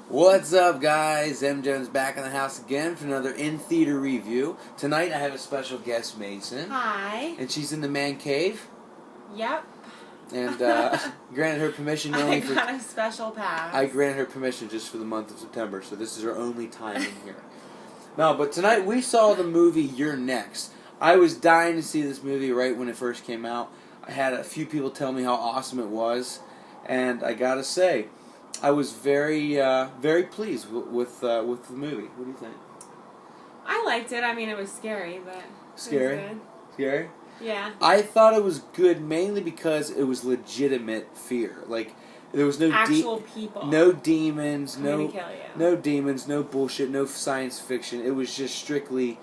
What's up, guys? M. Jones back in the house again for another in-theater review. Tonight I have a special guest, Mason. Hi. And she's in the man cave. Yep. And granted her permission only I got a special pass. I granted her permission just for the month of September, so this is her only time in here. No, but tonight we saw the movie You're Next. I was dying to see this movie right when it first came out. I had a few people tell me how awesome it was, and I gotta say, I was very pleased with the movie. What do you think? I liked it. I mean, it was scary, but Scary? it was good. Scary? Yeah. I thought it was good mainly because it was legitimate fear. Like, there was no Actual people. no demons, I'm gonna kill you. no demons, no bullshit, no science fiction. It was just strictly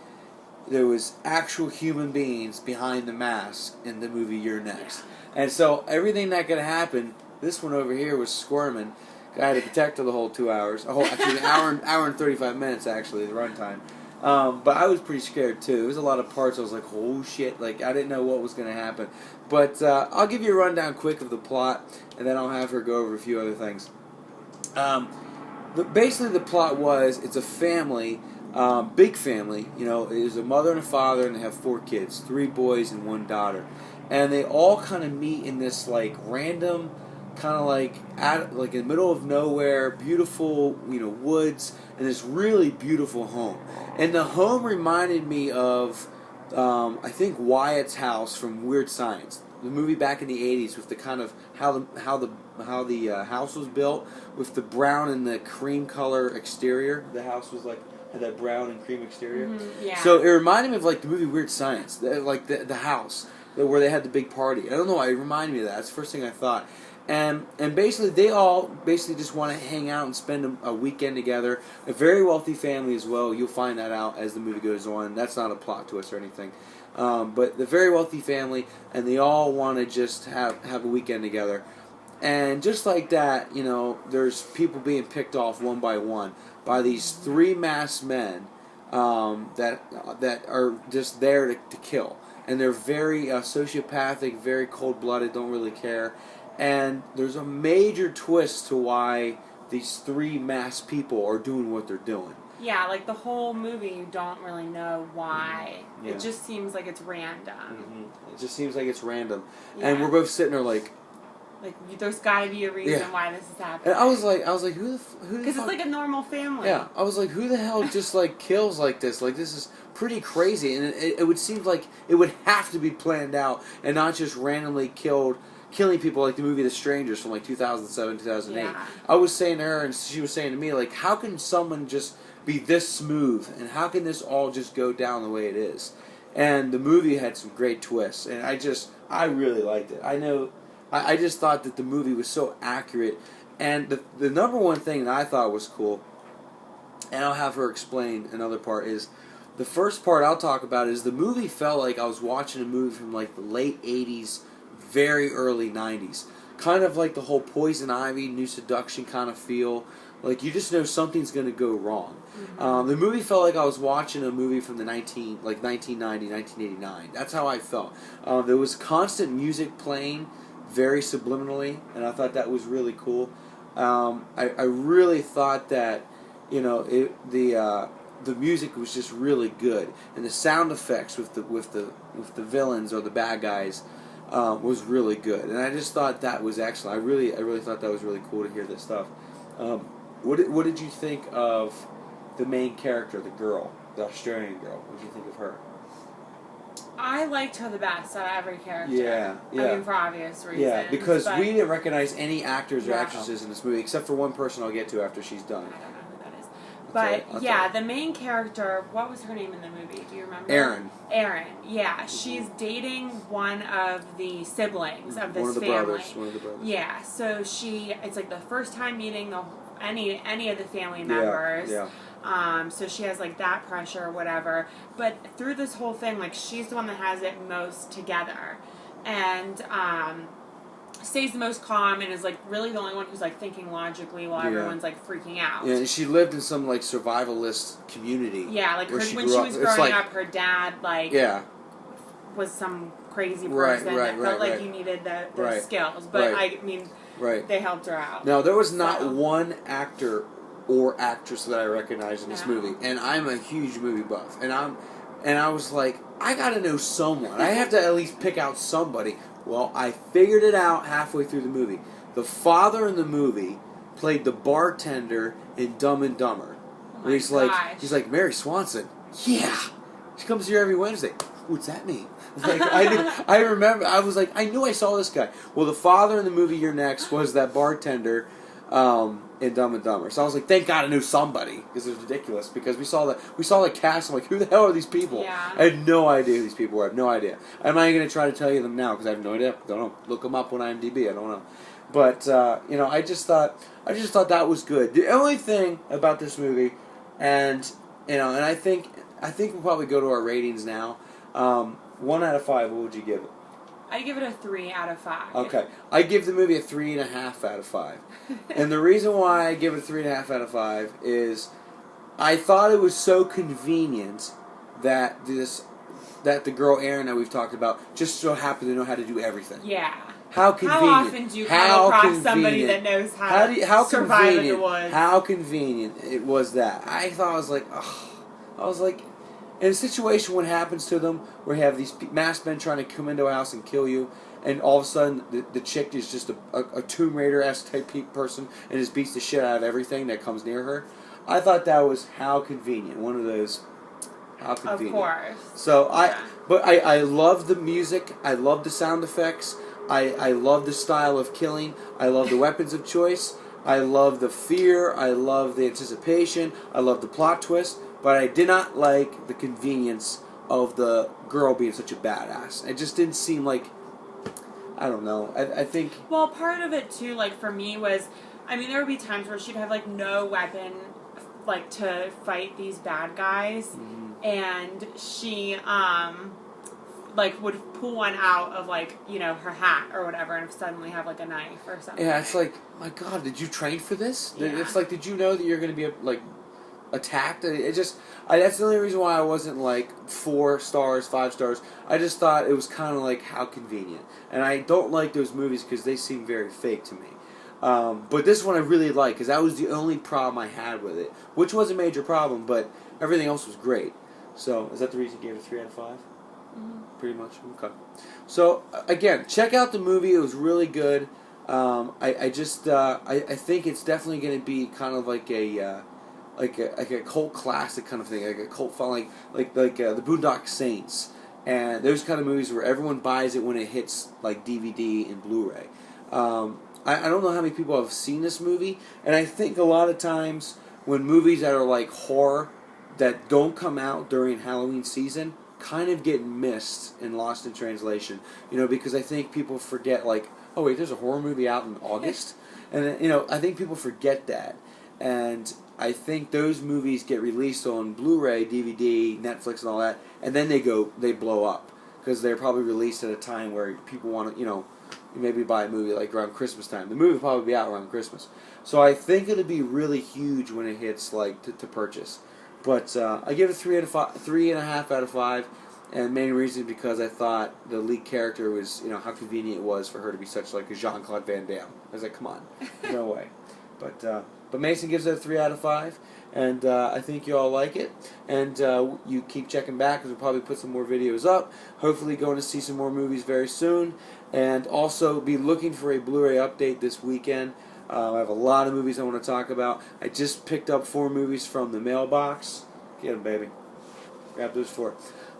there was actual human beings behind the mask in the movie You're Next. Yeah. And so everything that could happen, this one over here was squirming. I had to protect her the whole 2 hours. Actually, an hour and 35 minutes, actually, the runtime. But I was pretty scared, too. There was a lot of parts I was like, oh, shit. Like, I didn't know what was going to happen. But I'll give you a rundown quick of the plot, and then I'll have her go over a few other things. Basically, the plot was, it's a family, big family. You know, it is a mother and a father, and they have 4 kids, 3 boys and 1 daughter. And they all kind of meet in this, like, random... kind of like in the middle of nowhere, beautiful, woods, and this really beautiful home. And the home reminded me of, I think, Wyatt's house from Weird Science, the movie back in the '80s, with the kind of how the house was built with the brown and the cream color exterior. The house was had that brown and cream exterior. Mm-hmm, yeah. So it reminded me of like the movie Weird Science, like the house where they had the big party. I don't know why it reminded me of that. That's the first thing I thought. And basically, they all just want to hang out and spend a weekend together. A very wealthy family as well. You'll find that out as the movie goes on. That's not a plot twist or anything. But the very wealthy family, and they all want to just have a weekend together. And just like that, there's people being picked off one by one by these 3 masked men that are just there to kill. And they're very sociopathic, very cold-blooded, don't really care. And there's a major twist to why these 3 masked people are doing what they're doing. Yeah, like the whole movie, you don't really know why. Yeah. It just seems like it's random. Mm-hmm. It just seems like it's random. Yeah. And we're both sitting there like there's got to be a reason why this is happening. And I was like, who the because it's like a normal family. Yeah, I was like, who the hell just kills like this? Like, this is pretty crazy. And it would seem like it would have to be planned out and not just randomly killing people like the movie The Strangers from 2007, 2008. Yeah. I was saying to her, and she was saying to me, how can someone just be this smooth, and how can this all just go down the way it is? And the movie had some great twists, and I really liked it. I just thought that the movie was so accurate, and the number one thing that I thought was cool, and I'll have her explain another part, is the first part I'll talk about is the movie felt like I was watching a movie from the late 80s, very early 90s. Kind of like the whole Poison Ivy, New Seduction kind of feel. Like, you just know something's going to go wrong. Mm-hmm. The movie felt like I was watching a movie from the 1990, 1989. That's how I felt. There was constant music playing very subliminally, and I thought that was really cool. I really thought that, the music was just really good, and the sound effects with the villains or the bad guys was really good, and I just thought that was excellent. I really thought that was really cool to hear this stuff. What did you think of the main character, the girl, the Australian girl? What did you think of her? I liked her the best out of every character. Yeah. I mean, for obvious reasons. Yeah, because we didn't recognize any actors or actresses in this movie, except for one person I'll get to after she's done. I don't know who that is. But, the main character, what was her name in the movie? Do you remember? Erin, yeah. She's dating one of the siblings of this family. One of the brothers. Yeah, so it's like the first time meeting any of the family members. Yeah. So she has that pressure or whatever. But through this whole thing, she's the one that has it most together. And stays the most calm and is really the only one who's thinking logically while everyone's freaking out. Yeah, and she lived in some survivalist community. Yeah, when she was growing up, her dad was some crazy person that felt like you needed the skills. But I mean, they helped her out. No, there was not one actor or actress that I recognize in this No. movie, and I'm a huge movie buff, and I was like, I gotta know someone. I have to at least pick out somebody. Well, I figured it out halfway through the movie. The father in the movie played the bartender in Dumb and Dumber. Oh Where my he's like, Mary Swanson. Yeah, she comes here every Wednesday. What's that mean? Like I remember. I was like, I knew I saw this guy. Well, the father in the movie You're Next was that bartender in Dumb and Dumber. So I was like, thank God I knew somebody, because it was ridiculous. Because we saw the cast. I'm like, who the hell are these people? Yeah. I had no idea who these people were. I have no idea. I'm not even going to try to tell you them now because I have no idea. Don't know. Look them up on IMDb. I don't know. But I just thought that was good. The only thing about this movie, and I think we'll probably go to our ratings now. 1 out of 5. What would you give it? I give it a 3 out of 5. Okay, I give the movie a 3.5 out of 5, and the reason why I give it a 3.5 out of 5 is I thought it was so convenient that the girl Erin that we've talked about just so happened to know how to do everything. Yeah. How convenient. How often do you come across somebody that knows how to survive in the woods? How convenient it was that. I thought, I was like, in a situation when it happens to them, where you have these masked men trying to come into a house and kill you, and all of a sudden the chick is just a Tomb Raider-esque type person and just beats the shit out of everything that comes near her. I thought that was how convenient. One of those, how convenient. Of course. So I love the music. I love the sound effects. I love the style of killing. I love the weapons of choice. I love the fear. I love the anticipation. I love the plot twist. But I did not like the convenience of the girl being such a badass. It just didn't seem like, I don't know. I think... Well, part of it, too, like, for me was, I mean, there would be times where she'd have, like, no weapon, like, to fight these bad guys. Mm-hmm. And she, like, would pull one out of, like, her hat or whatever and suddenly have, like, a knife or something. Yeah, it's like, my God, did you train for this? Yeah. It's like, did you know that you're going to be, like, attacked? That's the only reason why I wasn't, like, 4 stars, 5 stars. I just thought it was kind of like, how convenient. And I don't like those movies because they seem very fake to me. But this one I really like, because that was the only problem I had with it, which was a major problem, but everything else was great. So, is that the reason you gave it 3 out of 5? Mm-hmm. Pretty much. Okay. So, again, check out the movie. It was really good. I think it's definitely going to be kind of like a cult classic kind of thing, like a cult following, like the Boondock Saints, and those kind of movies where everyone buys it when it hits like DVD and Blu-ray. I don't know how many people have seen this movie, and I think a lot of times when movies that are like horror that don't come out during Halloween season kind of get missed and lost in translation, because I think people forget, like, oh wait, there's a horror movie out in August, and I think people forget that, and I think those movies get released on Blu-ray, DVD, Netflix, and all that, and then they blow up because they're probably released at a time where people want to, maybe buy a movie like around Christmas time. The movie will probably be out around Christmas, so I think it'll be really huge when it hits like to purchase. But I give it 3.5 out of 5, and main reason because I thought the lead character was, how convenient it was for her to be such like a Jean-Claude Van Damme. I was like, come on, no way. But Mason gives it a 3 out of 5, and I think you all like it. And you keep checking back because we'll probably put some more videos up. Hopefully going to see some more movies very soon. And also be looking for a Blu-ray update this weekend. I have a lot of movies I want to talk about. I just picked up 4 movies from the mailbox. Get them, baby. Grab those 4.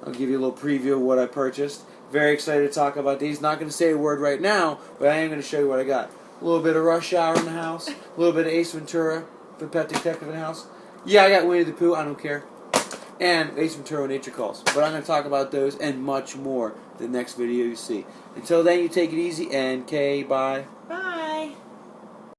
I'll give you a little preview of what I purchased. Very excited to talk about these. Not going to say a word right now, but I am going to show you what I got. A little bit of Rush Hour in the house. A little bit of Ace Ventura, the Pet Detective in the house. Yeah, I got Winnie the Pooh. I don't care. And Ace Ventura, Nature Calls. But I'm going to talk about those and much more the next video you see. Until then, you take it easy and bye.